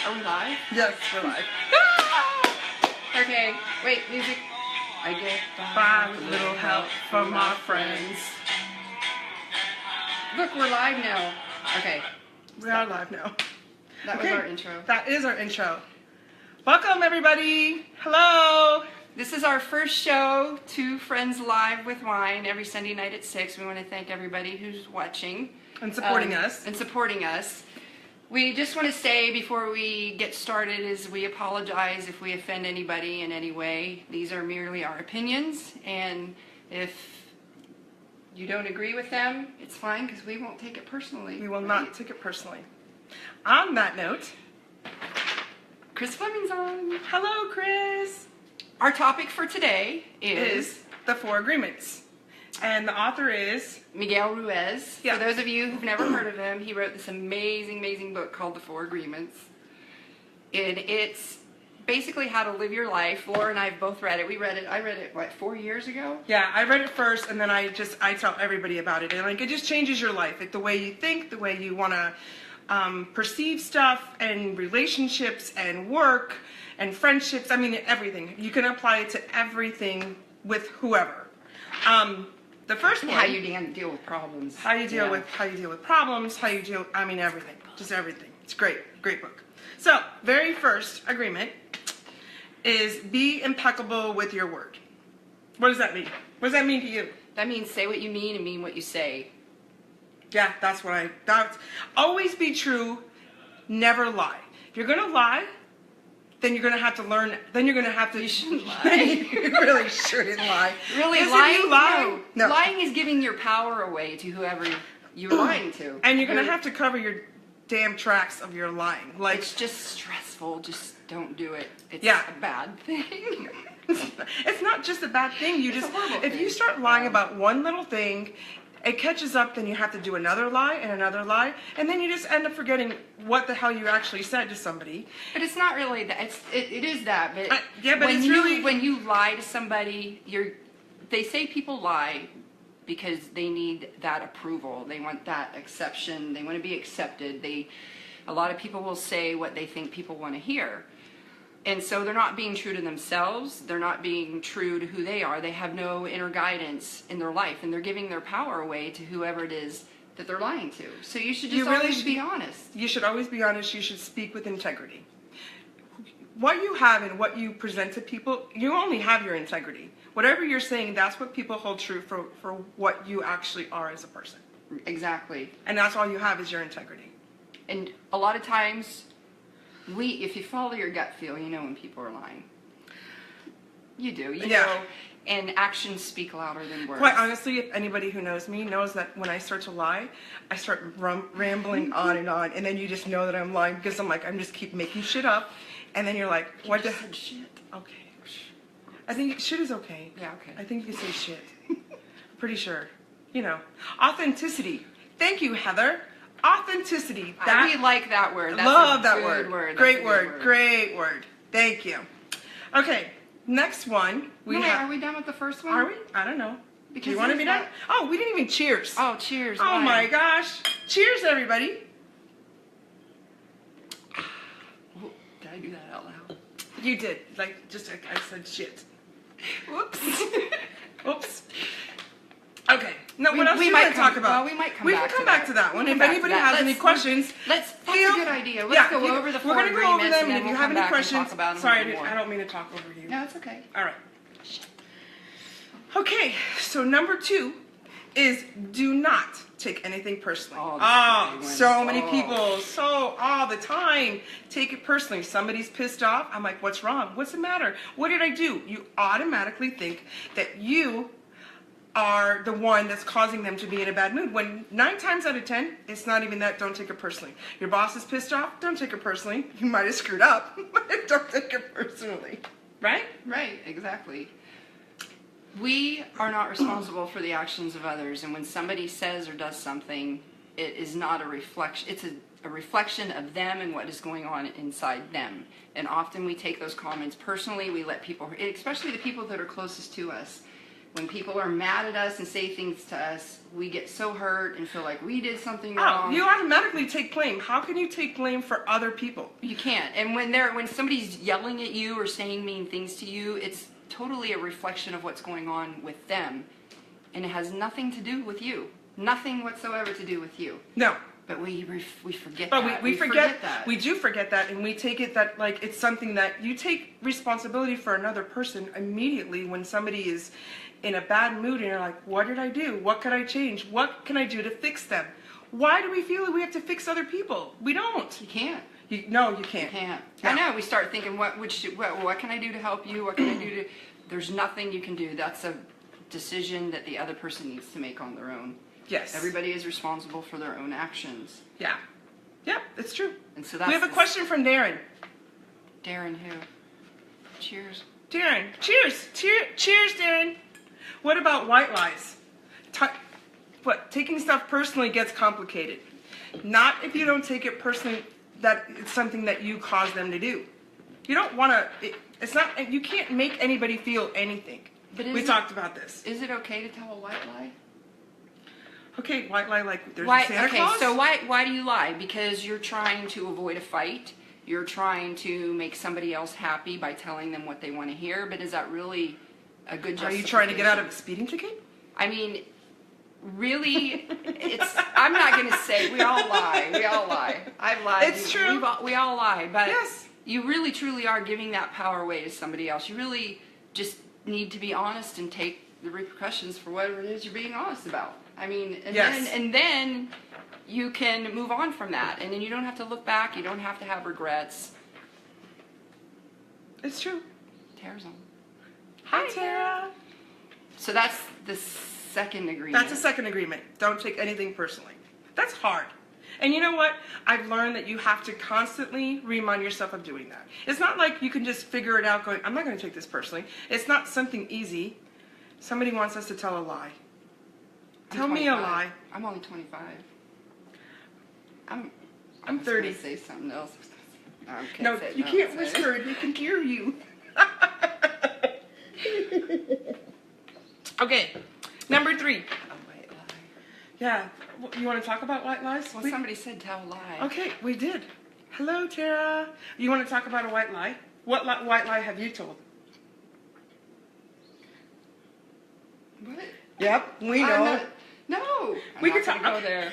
Are we live? Yes, we're live. Okay, wait, music. I get By with little help from my friends. Look, we're live now. Okay, We are live now. that was our intro. That is our intro. Welcome, everybody. Hello. This is our first show, Two Friends Live with Wine, every Sunday night at 6. We want to thank everybody who's watching. And supporting us. And supporting us. We just want to say before we get started is we apologize if we offend anybody in any way. These are merely our opinions, and if you don't agree with them, it's fine because we won't take it personally. We will not take it personally. On that note, Chris Fleming's on. hello, Chris. Our topic for today Is the Four Agreements. And the author is Miguel Ruiz. Yeah. For those of you who've never heard of him, he wrote this amazing book called The Four Agreements. And it's basically how to live your life. Laura and I have both read it. I read it, what, 4 years ago? Yeah, I read it first, and then I tell everybody about it. And like, it just changes your life. Like the way you think, the way you want to perceive stuff, and relationships, and work, and friendships. I mean, everything. You can apply it to everything with whoever. The first one. How you deal with problems. How you deal with problems. Everything. Just everything. It's great. Great book. So, very first agreement is be impeccable with your word. What does that mean? What does that mean to you? That means say what you mean and mean what you say. Yeah, that's always be true, never lie. If you're going to lie, then you're going to have to learn, You shouldn't lie. You really shouldn't lie. Really, 'Cause lying? if you lie, no. Lying is giving your power away to whoever you're lying to. And you're going to have to cover your damn tracks of your lying. Like, It's just stressful. Just don't do it. It's Yeah. a bad thing. it's not just a bad thing. It's a horrible If you thing. start lying about one little thing, it catches up, then you have to do another lie, and then you just end up forgetting what the hell you actually said to somebody. But it's not really that. It is that. But Yeah, but when it's you, really- when you lie to somebody, they say people lie because they need that approval. They want that exception. They want to be accepted. A lot of people will say what they think people want to hear. And so they're not being true to themselves. They're not being true to who they are. They have no inner guidance in their life, and they're giving their power away to whoever it is that they're lying to. So you should just always be honest. You should always be honest. You should speak with integrity. What you have and what you present to people, you only have your integrity. Whatever you're saying, that's what people hold true for what you actually are as a person. Exactly. And that's all you have is your integrity. And a lot of times, if you follow your gut feel, you know when people are lying. You do. You know. And actions speak louder than words. Quite honestly, if anybody who knows me knows that when I start to lie, I start rambling on, and then you just know that I'm lying because I'm just keep making shit up, and then you're like, what the said shit. Okay. I think shit is okay. Yeah, okay. I think you can say shit. Pretty sure. Authenticity. Thank you, Heather. Authenticity. We like that word. That's love a that good word. That's Great a good word. Great word. Thank you. Okay, next one. Are we done with the first one? Are we? I don't know. Because Do you want to there's be done? that- Oh, we didn't even cheers. Oh, cheers. Oh wine. my gosh. Cheers, everybody. Did I do that out loud? You did. I said shit. Whoops. Oops. Okay. Now, what else we do you might want to talk about? Well, we might come We back can come to back that. to that one. We'll If come back to anybody that. has any questions, That's a good idea. Let's go over the four We're going to go over agreements them, and if then you we'll have come any back and questions, talk about them a sorry, little more. I don't mean to talk over you. No, it's okay. All right. Okay, so number 2 is do not take anything personally. Oh, that's a big one. So many Oh. people, all the time, take it personally. Somebody's pissed off. I'm like, what's wrong? What's the matter? What did I do? You automatically think that you are the one that's causing them to be in a bad mood. When 9 times out of 10, it's not even that. Don't take it personally. Your boss is pissed off. Don't take it personally. You might have screwed up. Don't take it personally. Right? Right, exactly. We are not responsible for the actions of others, and when somebody says or does something, it is not a reflection. It's a reflection of them and what is going on inside them. And often we take those comments personally. We let people, especially the people that are closest to us, When people are mad at us and say things to us, we get so hurt and feel like we did something Oh, wrong. you automatically take blame. How can you take blame for other people? You can't. And when somebody's yelling at you or saying mean things to you, it's totally a reflection of what's going on with them. And it has nothing to do with you. Nothing whatsoever to do with you. No. But we forget But that. we forget that. We do forget that, and we take it that like it's something that you take responsibility for another person immediately when somebody is in a bad mood and you're like, what did I do? What could I change? What can I do to fix them? Why do we feel like we have to fix other people? We don't. You can't. No, you can't. You can't. No. I know. We start thinking, what can I do to help you? What can I do to? There's nothing you can do. That's a decision that the other person needs to make on their own. Yes. Everybody is responsible for their own actions. Yeah. Yeah, it's true. And so that's We have a question from Darren. Darren, who? Cheers. Darren, cheers. Cheers, Darren. What about white lies? Taking stuff personally gets complicated. Not if you don't take it personally that it's something that you caused them to do. You don't want to, it's not, you can't make anybody feel anything. But We talked about this. Is it okay to tell a white lie? Okay, white lie like there's Why? a Santa Okay, Claus? so why do you lie? Because you're trying to avoid a fight. You're trying to make somebody else happy by telling them what they want to hear. But is that really a good Are justification? you trying to get out of a speeding ticket? I mean, really, I'm not going to say we all lie. We all lie. I've lied. It's true. We all lie. But Yes. you really, truly are giving that power away to somebody else. You really just need to be honest and take the repercussions for whatever it is you're being honest about. I mean, Yes. then you can move on from that. And then you don't have to look back. You don't have to have regrets. It's true. Tara's on. Hi, Tara. So that's the second agreement. That's a second agreement. Don't take anything personally. That's hard. And you know what? I've learned that you have to constantly remind yourself of doing that. It's not like you can just figure it out going, I'm not going to take this personally. It's not something easy. Somebody wants us to tell a lie. Tell me a 25. lie. I'm only 25. I'm I was 30. gonna say something else. No, you can't whisper it. They can hear you. Okay, number 3. A white lie. Yeah, you want to talk about white lies? Well, somebody said tell a lie. Okay, we did. Hello, Tara. You want to talk about a white lie? What white lie have you told? What? Yep, we I'm know. not- no. We I'm can not talk. gonna go there.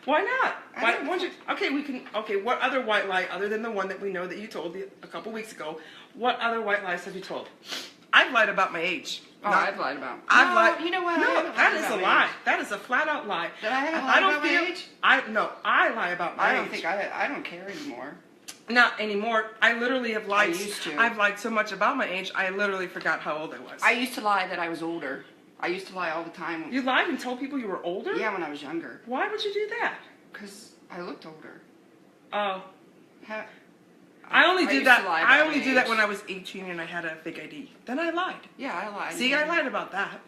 Why not? I Why don't don't you? Okay, we can. Okay, what other white lie other than the one that we know that you told a couple weeks ago? What other white lies have you told? I've lied about my age. Oh, Not- I've lied about. I've No, lied. You know what? I No, haven't that lied is a about my lie. age. That is a flat out lie. That I haven't If lied don't about my feel, age? I lie about my I age. don't think I don't care anymore. Not anymore. I literally have lied. used to. I've lied so much about my age. I literally forgot how old I was. I used to lie that I was older. I used to lie all the time. You lied and told people you were older? Yeah, when I was younger, Why would you do that? because I looked older. Oh. Ha- I only used did to that. lie I about only my did that age. when I was 18 and I had a fake ID. Then I lied. Yeah, I lied. See, I lied about that.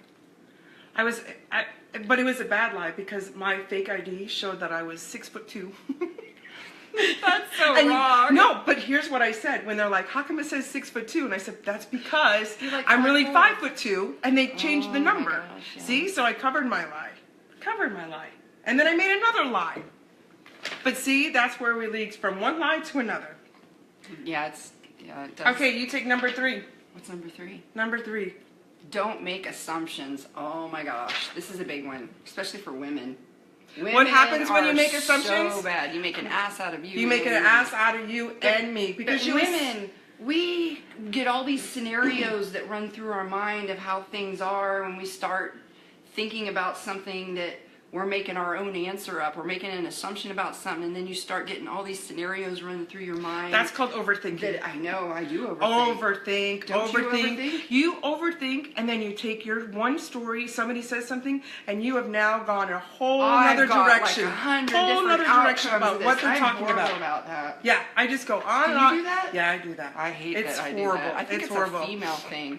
But it was a bad lie because my fake ID showed that I was 6'2". That's so And wrong. no, but here's what I said when they're like, "How come it says 6'2"?" And I said, "That's because You're like I'm really 5'4". 5'2", and they changed the Oh my number." gosh, yeah. See, so I covered my lie, and then I made another lie. But see, that's where we leaked from one lie to another. Yeah, it does. Okay, you take number 3. What's number 3? Number 3. Don't make assumptions. Oh my gosh, this is a big one, especially for women. What happens when you are make assumptions? So bad. You make an ass out of you. You make an ass out of you and me because But you women, we get all these scenarios that run through our mind of how things are when we start thinking about something that we're making our own answer up. We're making an assumption about something, and then you start getting all these scenarios running through your mind. That's called overthinking. that I know I do overthink. Overthink, Don't you overthink. overthink? You overthink, and then you take your one story. Somebody says something, and you have now gone a whole I've other got direction, like 100 whole different other direction outcomes about of what this. they're I'm talking horrible about. that. Yeah, I just go on Do and you on. do that? Yeah, I do that. I hate it's that I horrible. do that. I think it's horrible. a female thing.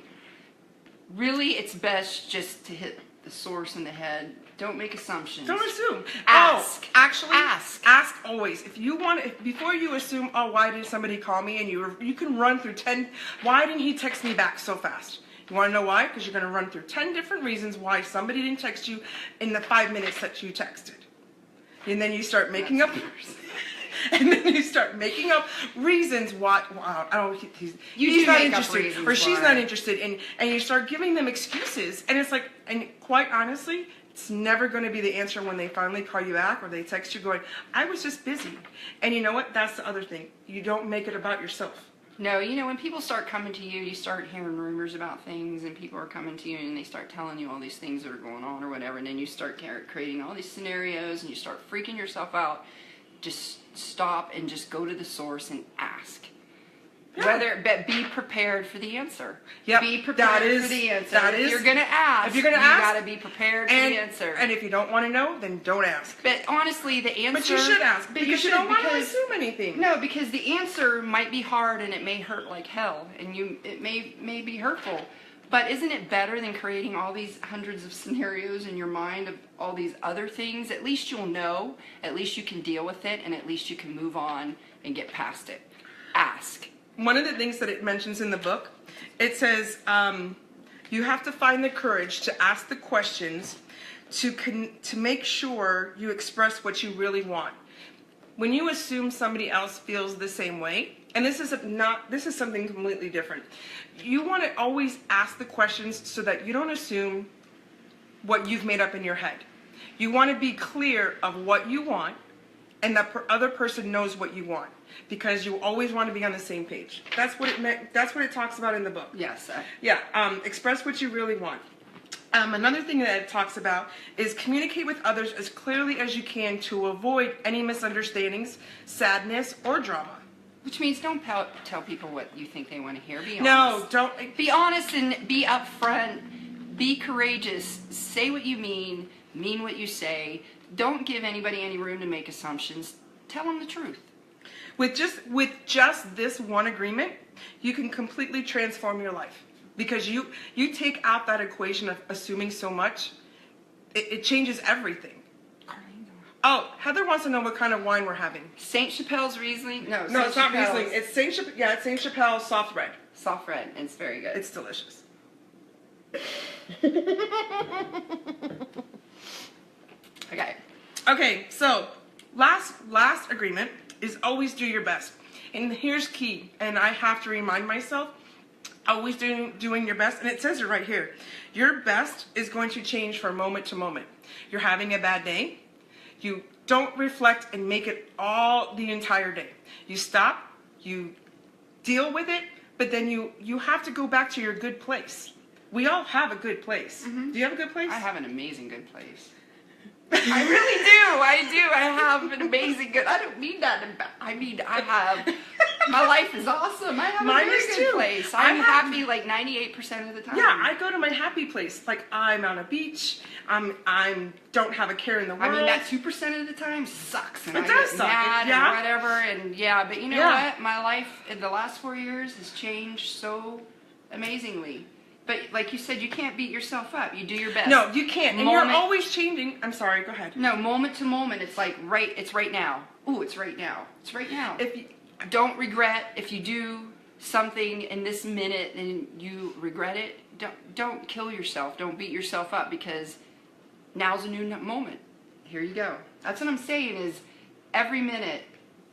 Really, it's best just to hit the source in the head. Don't make assumptions. Don't assume. Ask. Oh, actually, Ask. Ask always. If you want, before you assume, oh, why did somebody call me? And you can run through 10. Why didn't he text me back so fast? You want to know why? Because you're going to run through 10 different reasons why somebody didn't text you in the 5 minutes that you texted. And then you start making up and then you start making up reasons why. Wow, I don't. He's not interested, or she's not interested, and you start giving them excuses, and it's like, and quite honestly, it's never going to be the answer when they finally call you back or they text you going, "I was just busy." And you know what? That's the other thing. You don't make it about yourself. No, you know, when people start coming to you, you start hearing rumors about things, and people are coming to you and they start telling you all these things that are going on or whatever, and then you start creating all these scenarios and you start freaking yourself out. Just stop and just go to the source and ask. Yeah. But be prepared for the answer. Yep, be prepared for the answer. If you're gonna ask, you gotta be prepared for the answer. And if you don't want to know, then don't ask. But honestly, the answer. But you should ask because you don't want to assume anything. No, because the answer might be hard and it may hurt like hell, and it may be hurtful. But isn't it better than creating all these hundreds of scenarios in your mind of all these other things? At least you'll know. At least you can deal with it, and at least you can move on and get past it. Ask. One of the things that it mentions in the book, it says you have to find the courage to ask the questions to make sure you express what you really want. When you assume somebody else feels the same way, and this is something completely different. You want to always ask the questions so that you don't assume what you've made up in your head. You want to be clear of what you want, and that other person knows what you want, because you always want to be on the same page. That's what it meant. That's what it talks about in the book. Yes. Yeah. Express what you really want. Another thing that it talks about is communicate with others as clearly as you can to avoid any misunderstandings, sadness, or drama. Which means don't tell people what you think they want to hear. Be honest. No, don't. Be honest and be upfront. Be courageous. Say what you mean what you say. Don't give anybody any room to make assumptions. Tell them the truth. With just this one agreement, you can completely transform your life. Because you take out that equation of assuming so much, it changes everything. Oh, Heather wants to know what kind of wine we're having. St. Chappelle's Riesling? No, it's not Riesling. It's St. Chappelle Soft Red. Soft Red. It's very good. It's delicious. Okay, so last agreement is always do your best. And here's key, and I have to remind myself, always doing your best, and it says it right here. Your best is going to change from moment to moment. You're having a bad day. You don't reflect and make it all the entire day. You stop, you deal with it, but then you have to go back to your good place. We all have a good place. Mm-hmm. Do you have a good place? I have an amazing good place. I really do. I have an amazing good. I don't mean that. I mean, I have. My life is awesome. I have Mine a very is good too. place. I'm happy like 98% of the time. Yeah, I go to my happy place. Like I'm on a beach. I'm don't have a care in the world. I mean, that 2% of the time sucks, and it I does get suck. mad Yeah. and whatever. And yeah, but you know what? My life in the last 4 years has changed so amazingly. But like you said, you can't beat yourself up. You do your best. No, you can't. And you're always changing. I'm sorry, go ahead. No, moment to moment, it's like it's right now. Ooh, it's right now. It's right now. If you don't regret, if you do something in this minute and you regret it, don't kill yourself. Don't beat yourself up, because now's a new moment. Here you go. That's what I'm saying, is every minute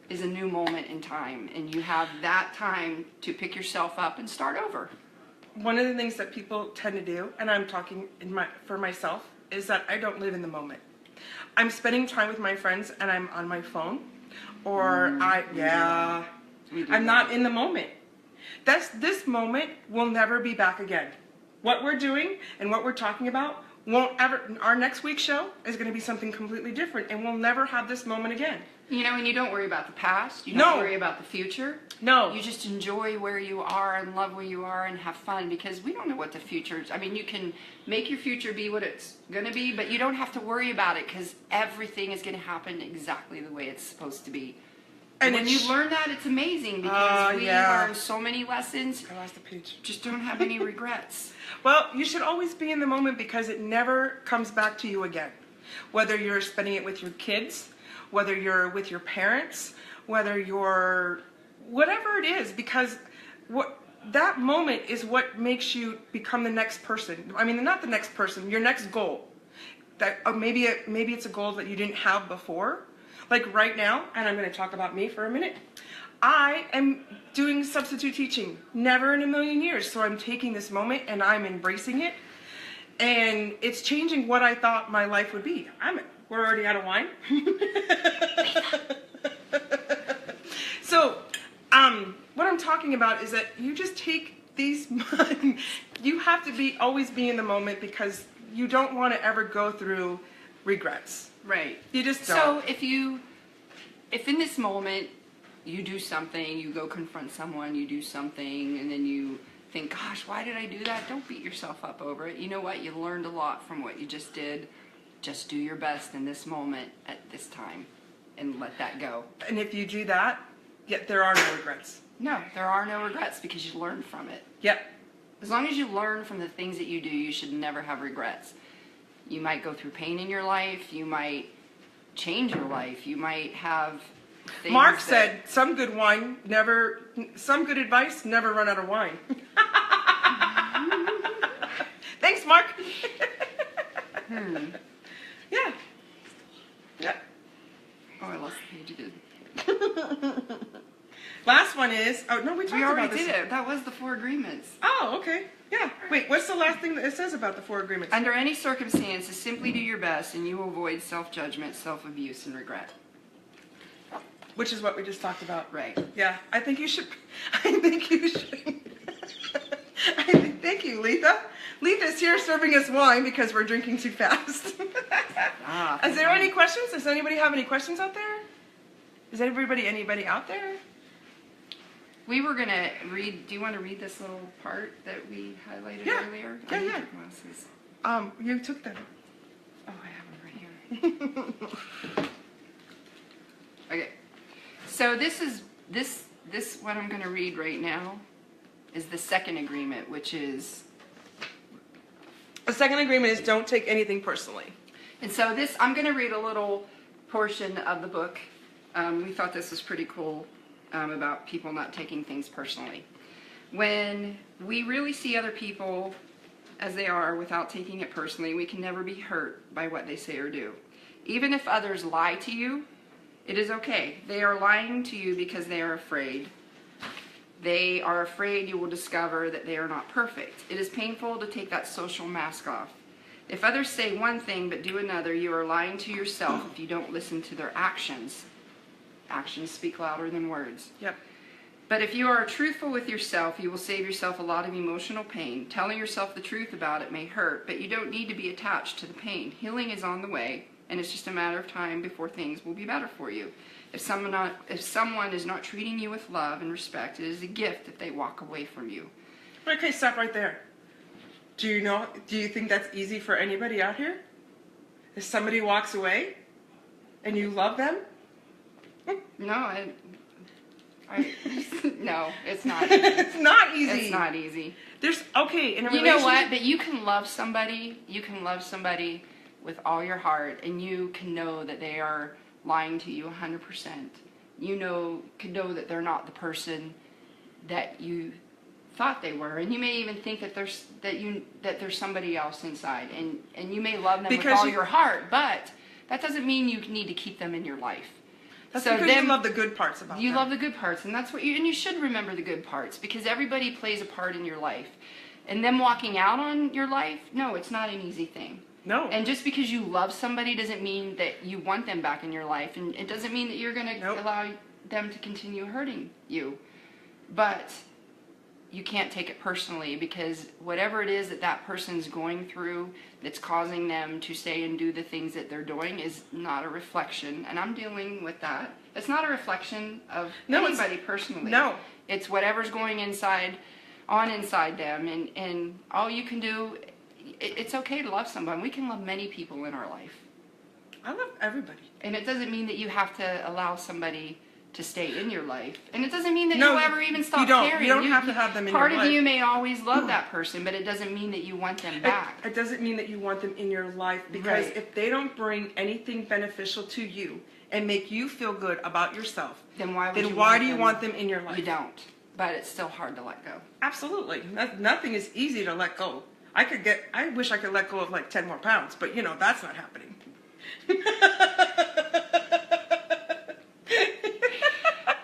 is a new moment in time, and you have that time to pick yourself up and start over. One of the things that people tend to do, and I'm talking for myself, is that I don't live in the moment. I'm spending time with my friends and I'm on my phone, or I'm not in the moment. This moment will never be back again. What we're doing and what we're talking about won't ever. Our next week's show is going to be something completely different, and we'll never have this moment again. You know, and you don't worry about the past. You don't worry about the future. No. You just enjoy where you are and love where you are and have fun, because we don't know what the future is. I mean, you can make your future be what it's going to be, but you don't have to worry about it, because everything is going to happen exactly the way it's supposed to be. And when you learn that, it's amazing, because we learn so many lessons. I lost the page. Just don't have any regrets. Well, you should always be in the moment, because it never comes back to you again. Whether you're spending it with your kids, whether you're with your parents, whether you're whatever it is, because that moment is what makes you become the next person. I mean, not the next person, your next goal. That maybe it's a goal that you didn't have before. Like right now, and I'm going to talk about me for a minute. I am doing substitute teaching, never in a million years. So I'm taking this moment and I'm embracing it, and it's changing what I thought my life would be. We're already out of wine. So, what I'm talking about is that you just take these. You have to always be in the moment, because you don't want to ever go through regrets. Right. You just don't. So if in this moment you do something, you go confront someone, you do something, and then you think, gosh, why did I do that? Don't beat yourself up over it. You know what? You learned a lot from what you just did. Just do your best in this moment at this time and let that go. And if you do that, yet there are no regrets. No, there are no regrets, because you learned from it. Yep. As long as you learn from the things that you do, you should never have regrets. You might go through pain in your life. You might change your life. You might have things Mark said, some good advice, never run out of wine. Thanks, Mark. Yeah. Yeah. Oh, I lost the page again. Last one is, we talked about this. We already did it. That was the 4 agreements. Oh, okay. Yeah. Wait, what's the last thing that it says about the 4 agreements? Under any circumstances, simply do your best and you will avoid self-judgment, self-abuse, and regret. Which is what we just talked about. Right. Yeah, I think you should. Thank you, Letha. Letha's here serving us wine because we're drinking too fast. Is there any questions? Does anybody have any questions out there? Is anybody out there? We were going to read, do you want to read this little part that we highlighted earlier? Yeah, I need yeah. your glasses. You took them. Oh, I have them right here. Okay. So this what I'm going to read right now is the second agreement, which is... The second agreement is don't take anything personally. And so I'm going to read a little portion of the book. We thought this was pretty cool, about people not taking things personally. When we really see other people as they are without taking it personally, we can never be hurt by what they say or do. Even if others lie to you, it is okay. They are lying to you because they are afraid. They are afraid you will discover that they are not perfect. It is painful to take that social mask off. If others say one thing but do another, you are lying to yourself if you don't listen to their actions. Actions speak louder than words. Yep. But if you are truthful with yourself, you will save yourself a lot of emotional pain. Telling yourself the truth about it may hurt, but you don't need to be attached to the pain. Healing is on the way, and it's just a matter of time before things will be better for you. If someone is not treating you with love and respect, it is a gift if they walk away from you. Okay, stop right there. Do you think that's easy for anybody out here? If somebody walks away and you love them? No, no, it's not. It's not easy. It's not easy. In a You know what? But you can love somebody. You can love somebody with all your heart, and you can know that they are lying to you 100%. You can know that they're not the person that you thought they were, and you may even think that there's somebody else inside, and you may love them with all your heart, but that doesn't mean you need to keep them in your life. That's because you love the good parts about them. You love the good parts, and that's and you should remember the good parts, because everybody plays a part in your life. And them walking out on your life, no, it's not an easy thing. No. And just because you love somebody doesn't mean that you want them back in your life, and it doesn't mean that you're going to allow them to continue hurting you. But you can't take it personally, because whatever it is that person's going through that's causing them to stay and do the things that they're doing is not a reflection, and I'm dealing with that. It's not a reflection of anybody personally. No. It's whatever's going inside them, and all you can do, it's okay to love somebody. We can love many people in our life. I love everybody. And it doesn't mean that you have to allow somebody to stay in your life. And it doesn't mean that you'll ever even stop caring. You don't have to have them in your life. Part of you may always love that person, but it doesn't mean that you want them back. It doesn't mean that you want them in your life, because if they don't bring anything beneficial to you and make you feel good about yourself, then why do you want them in your life? You don't. but it's still hard to let go. Absolutely. Nothing is easy to let go. I wish I could let go of like 10 more pounds, but you know, that's not happening.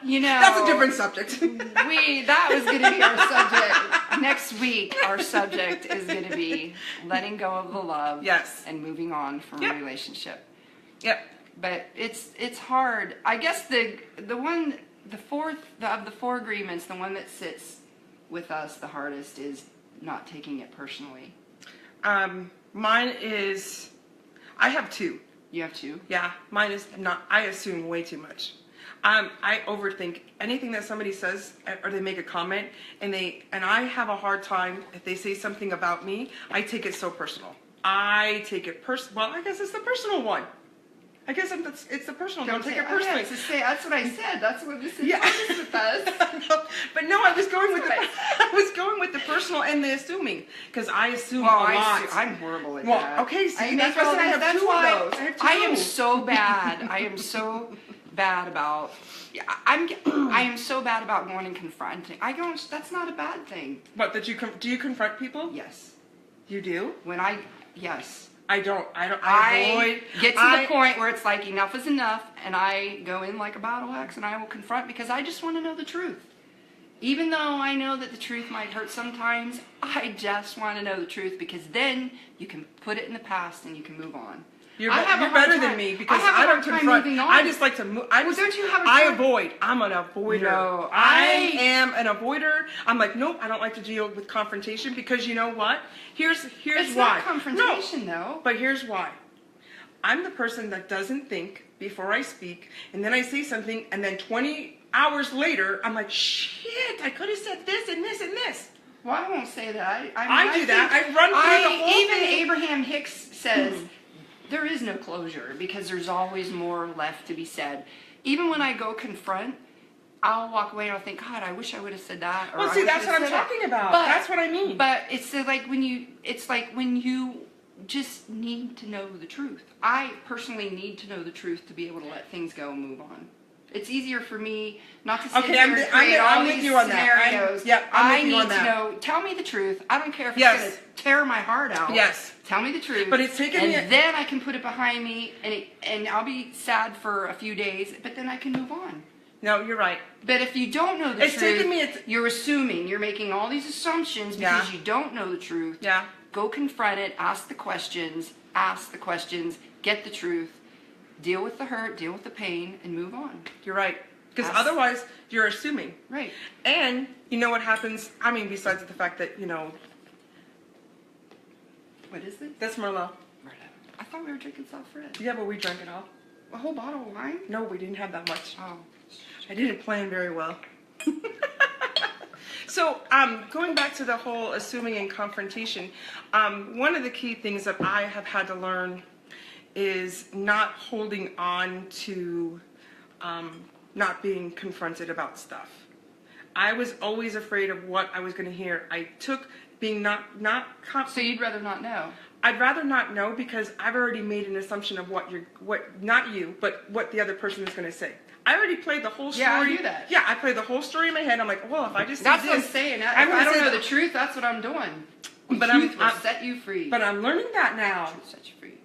You know, That's a different subject. that was going to be our subject. Next week, our subject is going to be letting go of the love. Yes. And moving on from Yep. a relationship. Yep. But it's hard. I guess the fourth of the four agreements, the one that sits with us the hardest is not taking it personally. Mine is, I have two. You have two? Yeah, mine is not, I assume way too much. I overthink anything that somebody says or they make a comment and I have a hard time if they say something about me, I take it so personal. I take it well, I guess it's the personal one. I guess it's the personal. Don't take it personally. That's what I said. That's what this is Yeah. with us. But no, I was going with the personal and the assuming because I assume a lot. I'm horrible at Well, that. okay, see, I that's make why I all said I these- have that's two of why those. I have two. I am so bad. I am so bad about. I am so bad about going and confronting. That's not a bad thing. What do you confront people? Yes. You do? Yes. I don't. I I avoid. get to the point where it's like enough is enough, and I go in like a battle axe, and I will confront because I just want to know the truth. Even though I know that the truth might hurt sometimes, I just want to know the truth because then you can put it in the past and you can move on. You're I have a hard better time- than me because have a I don't hard time confront. moving on. I just like to move. don't you have a I time- avoid. I'm an avoider. No, I am an avoider. I'm like, nope. I don't like to deal with confrontation because you know what? Here's It's why. not confrontation No, though. but here's why. I'm the person that doesn't think before I speak, and then I say something, and then 20 hours later, I'm like, shit, I could have said this and this and this. Well, I won't say that. I do that. I run through the whole even thing. Abraham Hicks says there is no closure because there's always more left to be said. Even when I go confront, I'll walk away and I'll think, God, I wish I would have said that. Or Well, I see, wish I that's had what I'm said that." talking about. But- That's what I mean. But it's like when you just need to know the truth. I personally need to know the truth to be able to let things go and move on. It's easier for me not to sit Okay, here I'm- and create I'm all with these you on that. scenarios. I'm with I you need on to that. know. Tell me the truth. I don't care if Yes. it's going to tear my heart out. Yes. Tell me the truth. But it's taken and me- then I can put it behind me, and I'll be sad for a few days, but then I can move on. No, you're right. But if you don't know the It's truth, taken me you're assuming. You're making all these assumptions because Yeah. you don't know the truth. Yeah. Go confront it. Ask the questions. Get the truth. Deal with the hurt. Deal with the pain, and move on. You're right. Because Ask- otherwise, you're assuming. Right. And you know what happens? I mean, besides the fact that, What is this? that's Merlot. I thought we were drinking soft red. Yeah, but we drank it all. A whole bottle of wine? No, we didn't have that much. Oh. I didn't plan very well. So, going back to the whole assuming and confrontation, one of the key things that I have had to learn is not holding on to not being confronted about stuff. I was always afraid of what I was going to hear. I took being So you'd rather not know? I'd rather not know because I've already made an assumption of what not you, but what the other person is going to say. I already played the whole story. Yeah, I do that. Yeah, I played the whole story in my head. I'm like, well, if I just That's say what I'm this, saying. If I'm I gonna don't say know that. the truth, that's what I'm doing. The But truth will I'm- set you free. But I'm learning that now. Truth sets you free.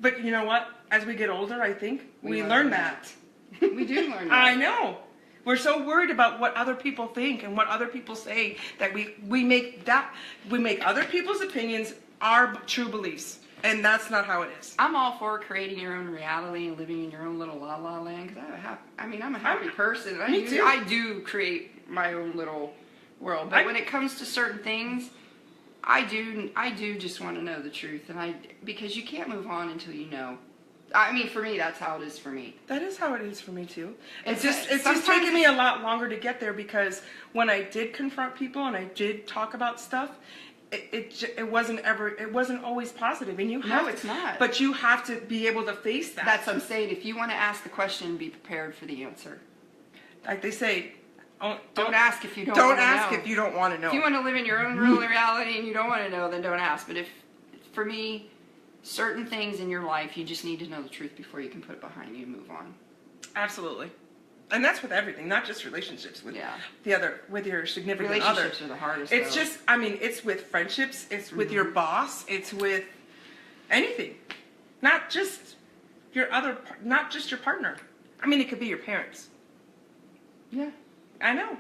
But you know what? As we get older, I think we learn learn that. that. We do learn that. I know. We're so worried about what other people think and what other people say that we make other people's opinions our true beliefs, and that's not how it is. I'm all for creating your own reality and living in your own little la la land. Because I'm a happy person. Me too. I do create my own little world. But when it comes to certain things, I do just want to know the truth, because you can't move on until you know. I mean, for me, that's how it is for me. That is how it is for me too. It's It's- just sometimes taken me a lot longer to get there because when I did confront people and I did talk about stuff, it wasn't always positive, and it's not. But you have to be able to face that. That's what I'm saying. If you want to ask the question, be prepared for the answer. Like they say, Don't ask if you don't. Don't want to ask know. if you don't want to know. If you want to live in your own real reality and you don't want to know, then don't ask. But for me, certain things in your life, you just need to know the truth before you can put it behind you and move on. Absolutely. And that's with everything, not just relationships with with your significant other. Relationships are the hardest. It's though. just, I mean, it's with friendships, it's with your boss, it's with anything. Not just not just your partner. I mean, it could be your parents. Yeah. I know.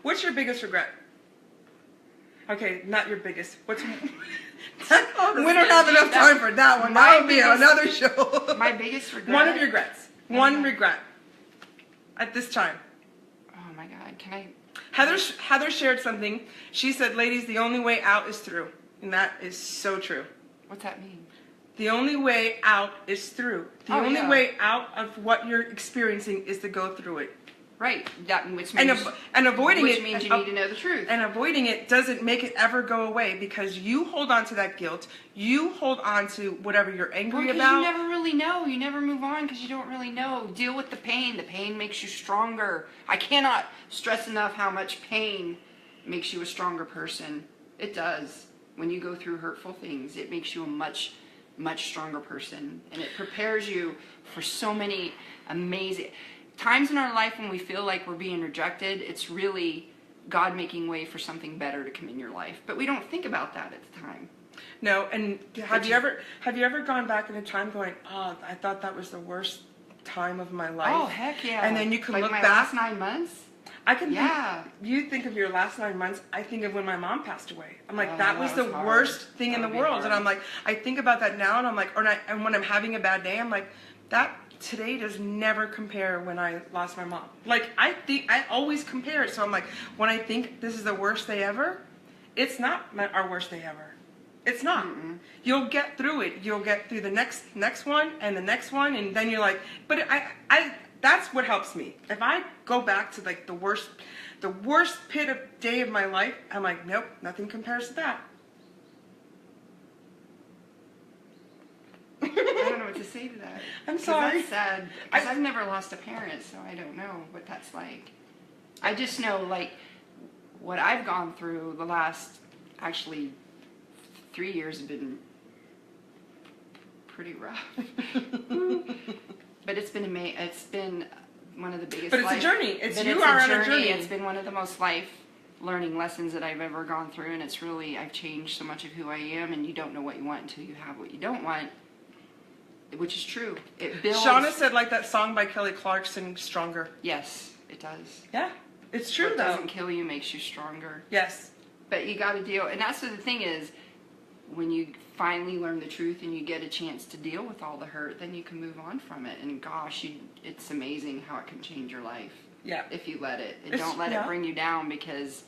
What's your biggest regret? Okay, not your biggest. What's we don't have enough time for that one. That would be another show. My biggest regret. One of your regrets. One regret. At this time. Oh my God! Can I? Heather shared something. She said, "Ladies, the only way out is through," and that is so true. What's that mean? The only way out is through. The only yeah. way out of what you're experiencing is to go through it. Right. Which means and avoiding which it means you need to know the truth. And avoiding it doesn't make it ever go away because you hold on to that guilt. You hold on to whatever you're angry about. You never really know. You never move on because you don't really know. Deal with the pain. The pain makes you stronger. I cannot stress enough how much pain makes you a stronger person. It does. When you go through hurtful things, it makes you a much stronger person, and it prepares you for so many amazing times in our life when we feel like we're being rejected. It's really God making way for something better to come in your life, but we don't think about that at the time. No, and have you ever gone back in a time going, oh, I thought that was the worst time of my life? Oh heck yeah! And then you can like look my back. Last 9 months. I can. Yeah. You think of your last 9 months. I think of when my mom passed away. I'm like, that was the worst thing in the world. And I'm like, I think about that now, and I'm like, and when I'm having a bad day, I'm like, that today does never compare when I lost my mom. Like, I always compare it. So I'm like, when I think this is the worst day ever, it's not our worst day ever. It's not. Mm-mm. You'll get through it. You'll get through the next one and the next one, and then you're like, but I that's what helps me. If I go back to like the worst pit of day of my life, I'm like, nope, nothing compares to that. I don't know what to say to that. I'm sorry. That's sad. Because I've never lost a parent, so I don't know what that's like. I just know, like, what I've gone through the last, actually, 3 years have been pretty rough. But it's been amazing. It's been one of the biggest. But it's a journey. You are on a journey. It's been one of the most life learning lessons that I've ever gone through, and it's really, I've changed so much of who I am. And you don't know what you want until you have what you don't want, which is true. It builds. Shauna said, like that song by Kelly Clarkson, "Stronger." Yes, it does. Yeah, it's true. What though doesn't kill you makes you stronger. Yes, but you got to deal, and that's the thing is, when you finally learn the truth and you get a chance to deal with all the hurt, then you can move on from it. And gosh, it's amazing how it can change your life. Yeah. If you let it. And don't let it bring you down, because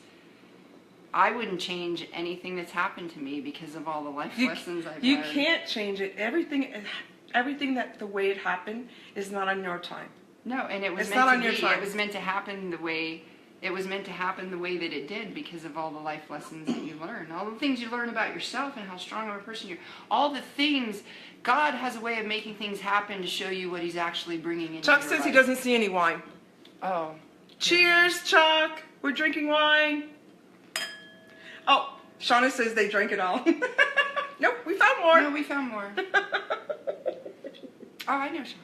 I wouldn't change anything that's happened to me because of all the life lessons I've learned. You can't change it. Everything that the way it happened is not on your time. No, and it was it's meant not to on your be. time. It was meant to happen the way that it did because of all the life lessons that you learn, all the things you learn about yourself and how strong of a person you are. All the things, God has a way of making things happen to show you what He's actually bringing into Chuck your says life. he doesn't see any wine. Oh. Cheers, Chuck. We're drinking wine. Oh, Shauna says they drank it all. Nope, we found more. No, we found more. Oh, I know Shauna.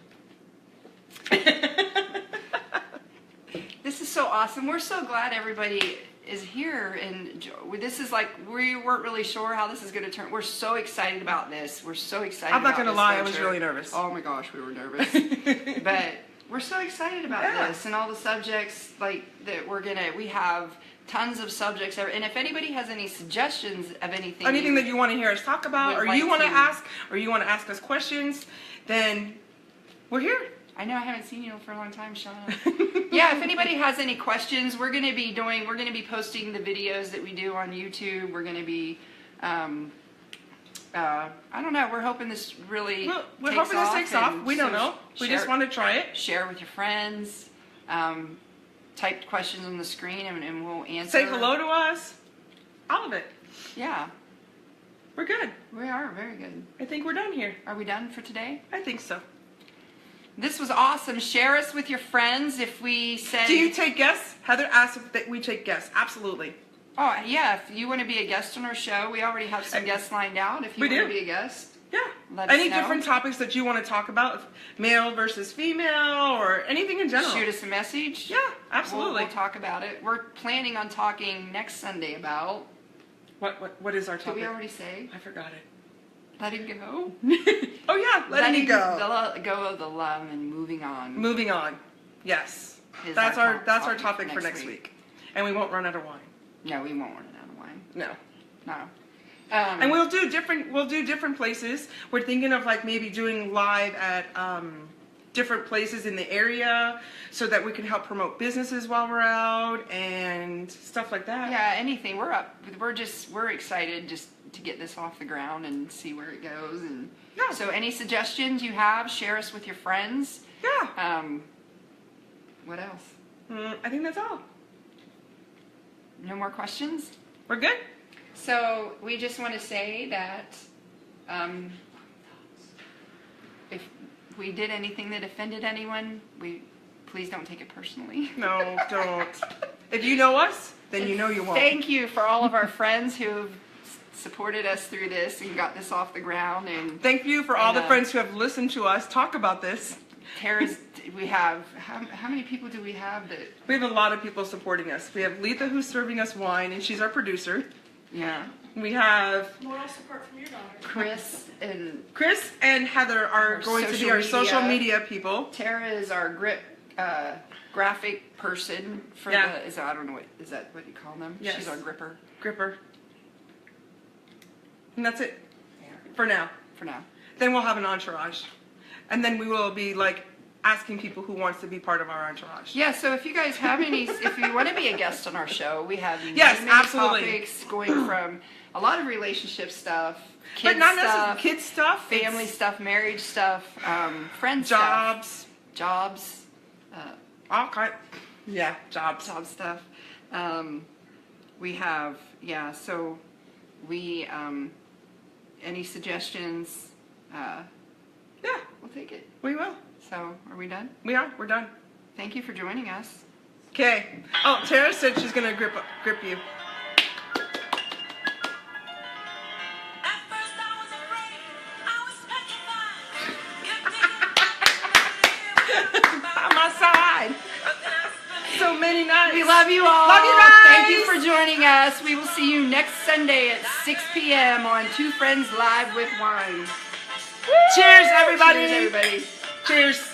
This is so awesome. We're so glad everybody is here, and this is like, we weren't really sure how this is going to turn. We're so excited about this. We're so excited. I'm not going to lie, I was venture. really nervous. Oh my gosh, we were nervous. But we're so excited about this and all the subjects like that we have tons of subjects, and if anybody has any suggestions of anything that you want to hear us talk about, or you want to ask, or you want to ask us questions, then we're here. I know I haven't seen you for a long time, Shauna. Yeah, if anybody has any questions, we're going to be posting the videos that we do on YouTube. We're going to be, I don't know. We're hoping this really takes off. We don't know. We just want to try it. Share with your friends. Type questions on the screen and we'll answer. Say hello to us. All of it. Yeah. We're good. We are very good. I think we're done here. Are we done for today? I think so. This was awesome. Share us with your friends. If we said... Do you take guests? Heather asked if we take guests. Absolutely. Oh, yeah. If you want to be a guest on our show, we already have some guests lined out. If you want to be a guest, Yeah. Let us Any know. different topics that you want to talk about, male versus female, or anything in general. Shoot us a message. Yeah, absolutely. We'll talk about it. We're planning on talking next Sunday about. What is our Did topic? we already say? I forgot it. Letting go. Oh yeah, letting it go. Go of the love and moving on. Moving on. Yes. Is That's our our topic topic for for next next week. And we won't run out of wine. No, we won't run out of wine. No. No. And we'll do different places. We're thinking of like maybe doing live at different places in the area so that we can help promote businesses while we're out and stuff like that. Yeah, anything. We're up. We're excited just to get this off the ground and see where it goes. And Yeah. so, any suggestions you have, share us with your friends. Yeah. What else? I think that's all. No more questions? We're good? So we just want to say that if we did anything that offended anyone, please don't take it personally. No, don't. If you know us, then you know you won't. Thank you for all of our friends who've supported us through this and got this off the ground. And Thank you for all the And, friends who have listened to us talk about this. Tara's, we have, how many people do we have that, We have a lot of people supporting us. We have Letha who's serving us wine, and she's our producer. yeah, We have Moral support from your daughter. Chris and Chris and Heather are Our going to be social our social media. media people. Tara is our graphic person for Yeah. I don't know what, is that what you call them? Yes. She's our gripper Gripper. And that's it for now. for now. Then we'll have an entourage. And then we will be like asking people who wants to be part of our entourage. Yeah, so if you guys have any, if you want to be a guest on our show, we have Yes, many absolutely. topics going from a lot of relationship stuff, But kids not stuff, necessarily kids stuff. family it's stuff, marriage stuff, friend stuff, jobs, all kind. Yeah, jobs. job stuff. We have, yeah, so we, any suggestions, Yeah, we'll take it. we will. So, are we done? We are. We're done. Thank you for joining us. Okay. Oh, Tara said she's gonna grip you. At first I was afraid, I was petrified. On my side. So many nights. We love you all. Love you guys. Thank you for joining us. We will see you next Sunday at 6 p.m. on Two Friends Live with Wine. Cheers, everybody. Cheers, everybody. Cheers.